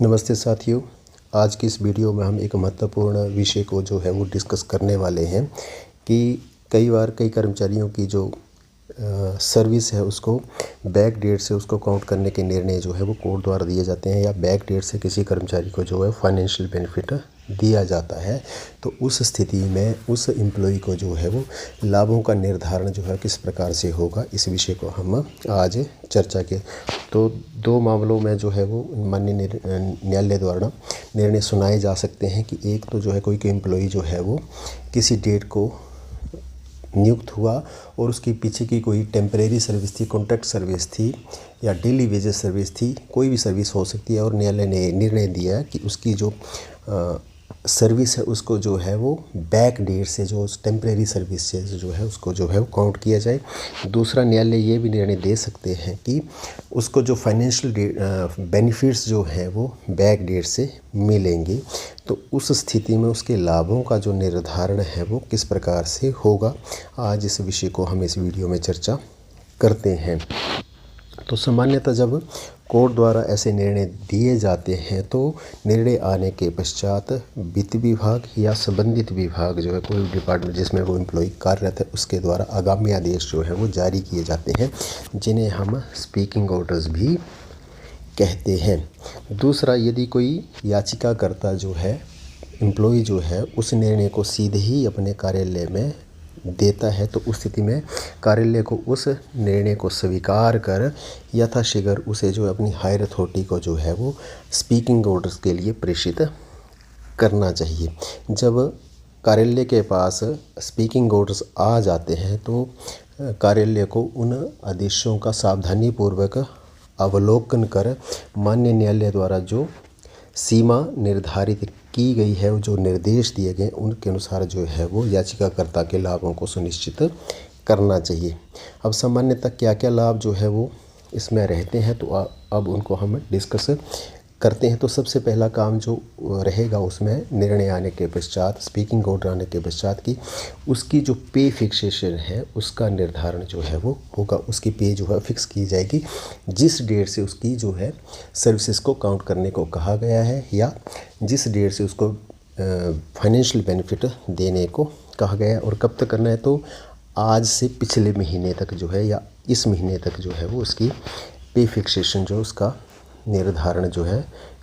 नमस्ते साथियों। आज की इस वीडियो में हम एक महत्वपूर्ण विषय को जो है वो डिस्कस करने वाले हैं कि कई बार कई कर्मचारियों की जो सर्विस है उसको बैक डेट से उसको काउंट करने के निर्णय जो है वो कोर्ट द्वारा दिए जाते हैं, या बैक डेट से किसी कर्मचारी को जो है फाइनेंशियल बेनिफिट दिया जाता है। तो उस स्थिति में उस एम्प्लॉय को जो है वो लाभों का निर्धारण जो है किस प्रकार से होगा, इस विषय को हम आज चर्चा के। तो दो मामलों में जो है वो माननीय न्यायालय द्वारा निर्णय सुनाए जा सकते हैं कि एक तो जो है कोई एम्प्लॉय जो है वो किसी डेट को नियुक्त हुआ और उसके पीछे की कोई टेम्परेरी सर्विस थी, कॉन्ट्रैक्ट सर्विस थी या डेली वेजेस सर्विस थी, कोई भी सर्विस हो सकती है, और न्यायालय ने निर्णय दिया कि उसकी जो सर्विस है उसको जो है वो बैक डेट से जो टेम्परेरी सर्विस से जो है उसको जो है वो काउंट किया जाए। दूसरा, न्यायालय ये भी निर्णय दे सकते हैं कि उसको जो फाइनेंशियल बेनिफिट्स जो हैं वो बैक डेट से मिलेंगे। तो उस स्थिति में उसके लाभों का जो निर्धारण है वो किस प्रकार से होगा, आज इस विषय को हम इस वीडियो में चर्चा करते हैं। तो सामान्यतः जब कोर्ट द्वारा ऐसे निर्णय दिए जाते हैं तो निर्णय आने के पश्चात वित्त विभाग या संबंधित विभाग जो है, कोई डिपार्टमेंट जिसमें वो एम्प्लॉय कार्यरत है, उसके द्वारा आगामी आदेश जो है वो जारी किए जाते हैं, जिन्हें हम स्पीकिंग ऑर्डर्स भी कहते हैं। दूसरा, यदि कोई याचिकाकर्ता जो है, एम्प्लॉय जो है, उस निर्णय को सीधे ही अपने कार्यालय में देता है तो उस स्थिति में कार्यालय को उस निर्णय को स्वीकार कर यथाशीघ्र उसे जो अपनी हायर अथॉरिटी को जो है वो स्पीकिंग ऑर्डर्स के लिए प्रेषित करना चाहिए। जब कार्यालय के पास स्पीकिंग ऑर्डर्स आ जाते हैं तो कार्यालय को उन आदेशों का सावधानीपूर्वक अवलोकन कर माननीय न्यायालय द्वारा जो सीमा निर्धारित की गई है, जो निर्देश दिए गए, उनके अनुसार जो है वो याचिकाकर्ता के लाभों को सुनिश्चित करना चाहिए। अब सामान्यतः क्या क्या लाभ जो है वो इसमें रहते हैं, तो अब उनको हम डिस्कस करते हैं। तो सबसे पहला काम जो रहेगा उसमें निर्णय आने के पश्चात, स्पीकिंग ऑर्डर आने के पश्चात की उसकी जो पे फिक्सेशन है उसका निर्धारण जो है वो होगा। उसकी पे जो है फिक्स की जाएगी जिस डेट से उसकी जो है सर्विसेज को काउंट करने को कहा गया है, या जिस डेट से उसको फाइनेंशियल बेनिफिट देने को कहा गया है। और कब तक करना है, तो आज से पिछले महीने तक जो है या इस महीने तक जो है वो उसकी पे फिक्सेशन जो उसका निर्धारण जो है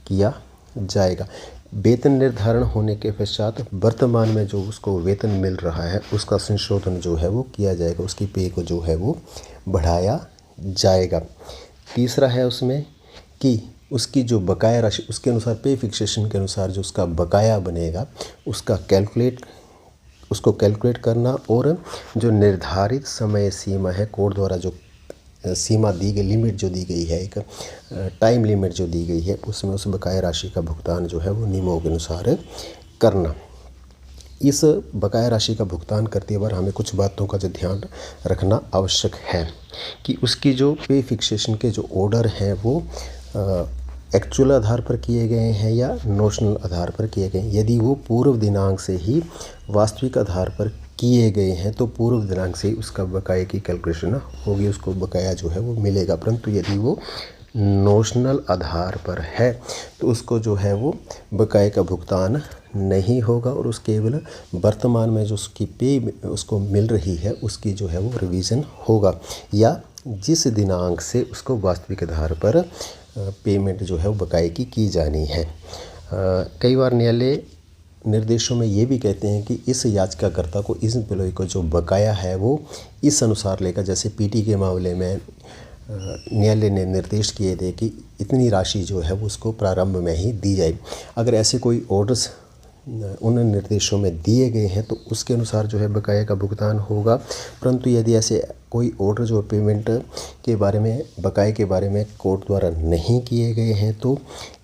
किया जाएगा। वेतन निर्धारण होने के पश्चात वर्तमान में जो उसको वेतन मिल रहा है उसका संशोधन जो है वो किया जाएगा, उसकी पे को जो है वो बढ़ाया जाएगा। तीसरा है उसमें कि उसकी जो बकाया राशि, उसके अनुसार पे फिक्सेशन के अनुसार जो उसका बकाया बनेगा उसको कैलकुलेट करना, और जो निर्धारित समय सीमा है, कोर्ट द्वारा जो सीमा दी गई, लिमिट जो दी गई है, एक टाइम लिमिट जो दी गई है, उसमें उस बकाया राशि का भुगतान जो है वो नियमों के अनुसार करना। इस बकाया राशि का भुगतान करते वक्त हमें कुछ बातों का जो ध्यान रखना आवश्यक है कि उसकी जो पे फिक्सेशन के जो ऑर्डर हैं वो एक्चुअल आधार पर किए गए हैं या नोशनल आधार पर किए गए हैं। यदि वो पूर्व दिनांक से ही वास्तविक आधार पर किए गए हैं तो पूर्व दिनांक से उसका बकाये की कैलकुलेशन होगी, उसको बकाया जो है वो मिलेगा। परंतु यदि वो नोशनल आधार पर है तो उसको जो है वो बकाये का भुगतान नहीं होगा, और उस केवल वर्तमान में जो उसकी पे उसको मिल रही है उसकी जो है वो रिवीजन होगा, या जिस दिनांक से उसको वास्तविक आधार पर पेमेंट जो है वो बकाये की जानी है। कई बार न्यायालय निर्देशों में ये भी कहते हैं कि इस याचिकाकर्ता को, इस एम्प्लॉय को जो बकाया है वो इस अनुसार लेगा। जैसे पीटी के मामले में न्यायालय ने निर्देश किए थे कि इतनी राशि जो है वो उसको प्रारंभ में ही दी जाए। अगर ऐसे कोई ऑर्डर्स उन निर्देशों में दिए गए हैं तो उसके अनुसार जो है बकाया का भुगतान होगा। परंतु यदि ऐसे कोई ऑर्डर जो पेमेंट के बारे में, बकाये के बारे में कोर्ट द्वारा नहीं किए गए हैं तो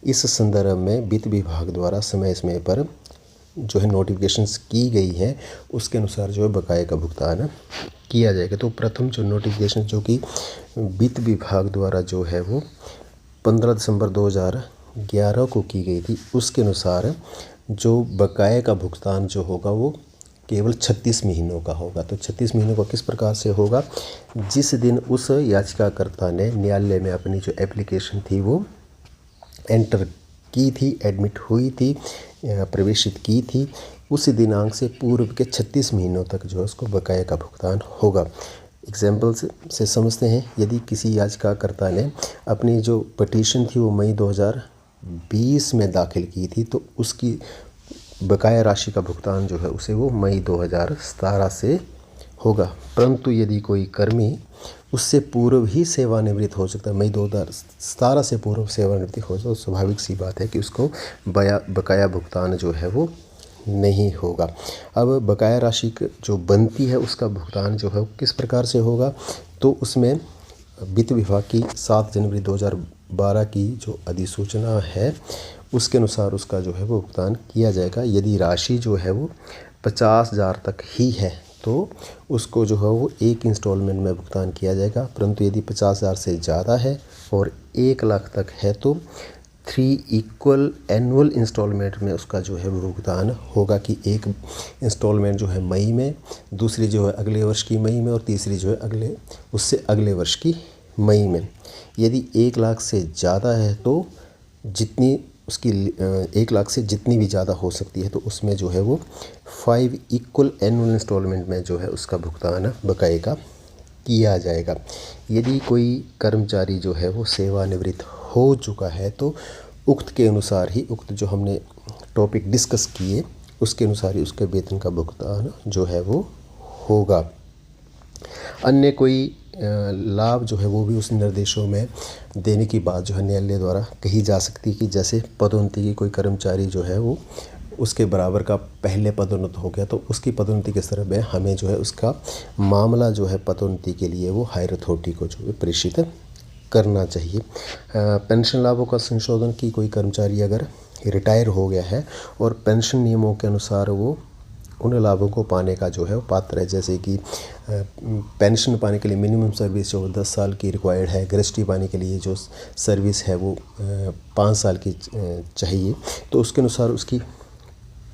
इस संदर्भ में वित्त विभाग द्वारा समय समय पर जो है नोटिफिकेशंस की गई है उसके अनुसार जो है बकाये का भुगतान किया जाएगा। तो प्रथम जो नोटिफिकेशन जो कि वित्त विभाग द्वारा जो है वो 15 दिसंबर 2011 को की गई थी, उसके अनुसार जो बकाये का भुगतान जो होगा वो केवल 36 महीनों का होगा। तो 36 महीनों का किस प्रकार से होगा, जिस दिन उस याचिकाकर्ता ने न्यायालय में अपनी जो एप्लीकेशन थी वो एंटर की थी, एडमिट हुई थी, प्रवेशित की थी, उसी दिनांक से पूर्व के 36 महीनों तक जो है उसको बकाया का भुगतान होगा। एग्जाम्पल से समझते हैं, यदि किसी याचिकाकर्ता ने अपनी जो पटिशन थी वो मई 2020 में दाखिल की थी, तो उसकी बकाया राशि का भुगतान जो है उसे वो मई 2017 से होगा। परंतु यदि कोई कर्मी उससे पूर्व ही सेवानिवृत्त हो सकता है, मई 2017 से पूर्व सेवानिवृत्ति हो जाए, तो स्वाभाविक सी बात है कि उसको बकाया भुगतान जो है वो नहीं होगा। अब बकाया राशि जो बनती है उसका भुगतान जो है वो किस प्रकार से होगा, तो उसमें वित्त विभाग की 7 जनवरी 2012 की जो अधिसूचना है उसके अनुसार उसका जो है वो भुगतान किया जाएगा। यदि राशि जो है वो 50,000 तक ही है तो उसको जो है वो एक इंस्टॉलमेंट में भुगतान किया जाएगा। परंतु यदि 50,000 से ज़्यादा है और 1 लाख तक है तो 3 इक्वल एनुअल इंस्टॉलमेंट में उसका जो है वो भुगतान होगा, कि एक इंस्टॉलमेंट जो है मई में, दूसरी जो है अगले वर्ष की मई में और तीसरी जो है उससे अगले वर्ष की मई में। यदि 1 लाख से ज़्यादा है तो जितनी उसकी 1 लाख से जितनी भी ज़्यादा हो सकती है तो उसमें जो है वो 5 इक्वल एनुअल इंस्टॉलमेंट में जो है उसका भुगतान बकाये का किया जाएगा। यदि कोई कर्मचारी जो है वो सेवानिवृत्त हो चुका है तो उक्त के अनुसार ही, उक्त जो हमने टॉपिक डिस्कस किए उसके अनुसार ही उसके वेतन का भुगतान जो है वो होगा। अन्य कोई लाभ जो है वो भी उस निर्देशों में देने की बात जो है न्यायालय द्वारा कही जा सकती है, कि जैसे पदोन्नति की, कोई कर्मचारी जो है वो उसके बराबर का पहले पदोन्नत हो गया तो उसकी पदोन्नति के संदर्भ में हमें जो है उसका मामला जो है पदोन्नति के लिए वो हायर अथॉरिटी को जो है प्रेषित करना चाहिए। पेंशन लाभों का संशोधन, की कोई कर्मचारी अगर रिटायर हो गया है और पेंशन नियमों के अनुसार वो उन लाभों को पाने का जो है वो पात्र है, जैसे कि पेंशन पाने के लिए मिनिमम सर्विस जो 10 साल की रिक्वायर्ड है, ग्रेच्युटी पाने के लिए जो सर्विस है वो 5 साल की चाहिए, तो उसके अनुसार उसकी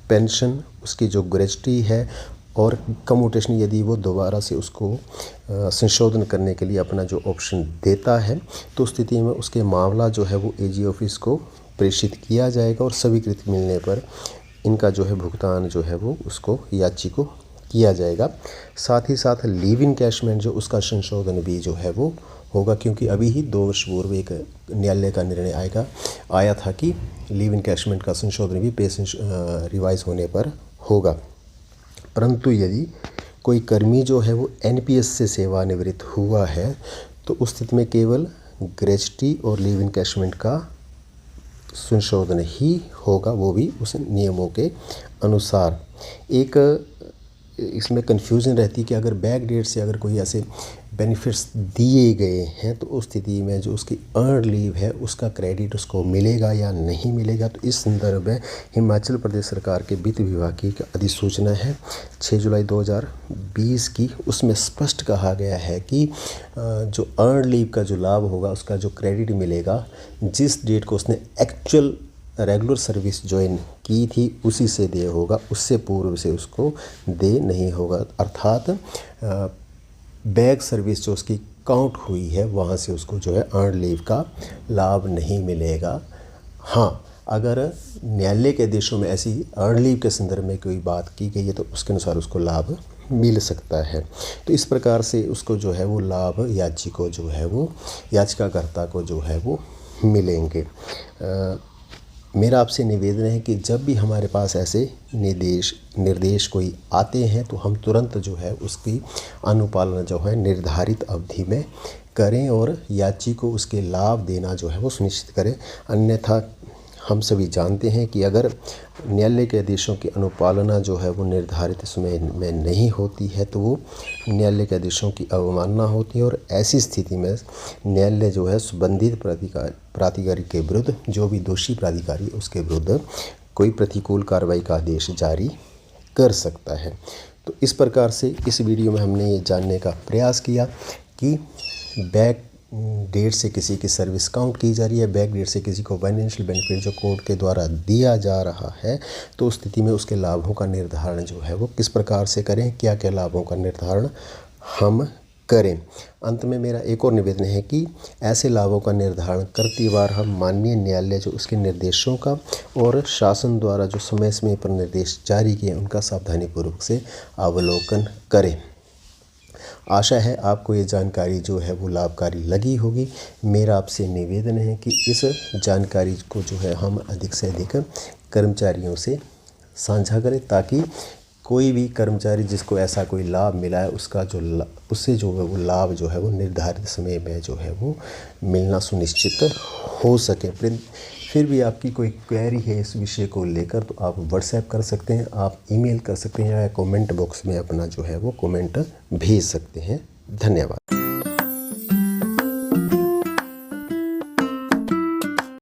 पेंशन, उसकी जो ग्रेच्युटी है और कम्यूटेशन, यदि वो दोबारा से उसको संशोधन करने के लिए अपना जो ऑप्शन देता है तो उस स्थिति में उसके मामला जो है वो एजी ऑफिस को प्रेषित किया जाएगा और स्वीकृति मिलने पर इनका जो है भुगतान जो है वो उसको याची को किया जाएगा। साथ ही साथ लीव इनकैशमेंट जो उसका संशोधन भी जो है वो होगा, क्योंकि अभी ही 2 वर्ष पूर्व एक न्यायालय का निर्णय आया था कि लीव इनकैशमेंट का संशोधन भी पे रिवाइज होने पर होगा। परंतु यदि कोई कर्मी जो है वो एनपीएस से सेवानिवृत्त हुआ है तो उस स्थिति में केवल ग्रेच्युटी और लीव इनकैशमेंट का संशोधन ही होगा, वो भी उस नियमों के अनुसार। एक इसमें कन्फ्यूज़न रहती है कि अगर बैक डेट से अगर कोई ऐसे बेनिफिट्स दिए गए हैं तो उस स्थिति में जो उसकी अर्न लीव है उसका क्रेडिट उसको मिलेगा या नहीं मिलेगा। तो इस संदर्भ में हिमाचल प्रदेश सरकार के वित्त विभाग की अधिसूचना है 6 जुलाई 2020 की, उसमें स्पष्ट कहा गया है कि जो अर्न लीव का जो लाभ होगा उसका जो क्रेडिट मिलेगा जिस डेट को उसने एक्चुअल रेगुलर सर्विस ज्वाइन की थी उसी से दे होगा, उससे पूर्व से उसको दे नहीं होगा। अर्थात बैक सर्विस जो उसकी काउंट हुई है वहाँ से उसको जो है अर्न लीव का लाभ नहीं मिलेगा। हाँ, अगर न्यायालय के आदेशों में ऐसी अर्न लीव के संदर्भ में कोई बात की गई है तो उसके अनुसार उसको लाभ मिल सकता है। तो इस प्रकार से उसको जो है वो लाभ याची को जो है वो याचिकाकर्ता को जो है वो मिलेंगे। मेरा आपसे निवेदन है कि जब भी हमारे पास ऐसे निर्देश कोई आते हैं तो हम तुरंत जो है उसकी अनुपालना जो है निर्धारित अवधि में करें और याची को उसके लाभ देना जो है वो सुनिश्चित करें। अन्यथा हम सभी जानते हैं कि अगर न्यायालय के आदेशों की अनुपालना जो है वो निर्धारित समय में नहीं होती है तो वो न्यायालय के आदेशों की अवमानना होती है और ऐसी स्थिति में न्यायालय जो है संबंधित प्राधिकारी के विरुद्ध, जो भी दोषी प्राधिकारी उसके विरुद्ध कोई प्रतिकूल कार्रवाई का आदेश जारी कर सकता है। तो इस प्रकार से इस वीडियो में हमने ये जानने का प्रयास किया कि बैक डेट से किसी की सर्विस काउंट की जा रही है, बैक डेट से किसी को फाइनेंशियल बेनिफिट जो कोर्ट के द्वारा दिया जा रहा है, तो उस स्थिति में उसके लाभों का निर्धारण जो है वो किस प्रकार से करें, क्या क्या लाभों का निर्धारण हम करें। अंत में मेरा एक और निवेदन है कि ऐसे लाभों का निर्धारण करती बार हम माननीय न्यायालय जो उसके निर्देशों का और शासन द्वारा जो समय समय पर निर्देश जारी किए उनका सावधानीपूर्वक से अवलोकन करें। आशा है आपको ये जानकारी जो है वो लाभकारी लगी होगी। मेरा आपसे निवेदन है कि इस जानकारी को जो है हम अधिक से अधिक कर्मचारियों से साझा करें, ताकि कोई भी कर्मचारी जिसको ऐसा कोई लाभ मिला है उसका जो उससे जो है वो लाभ जो है वो निर्धारित समय में जो है वो मिलना सुनिश्चित हो सके। फिर भी आपकी कोई क्वेरी है इस विषय को लेकर तो आप व्हाट्सएप कर सकते हैं, आप ईमेल कर सकते हैं, या कमेंट बॉक्स में अपना जो है वो कमेंट भेज सकते हैं। धन्यवाद।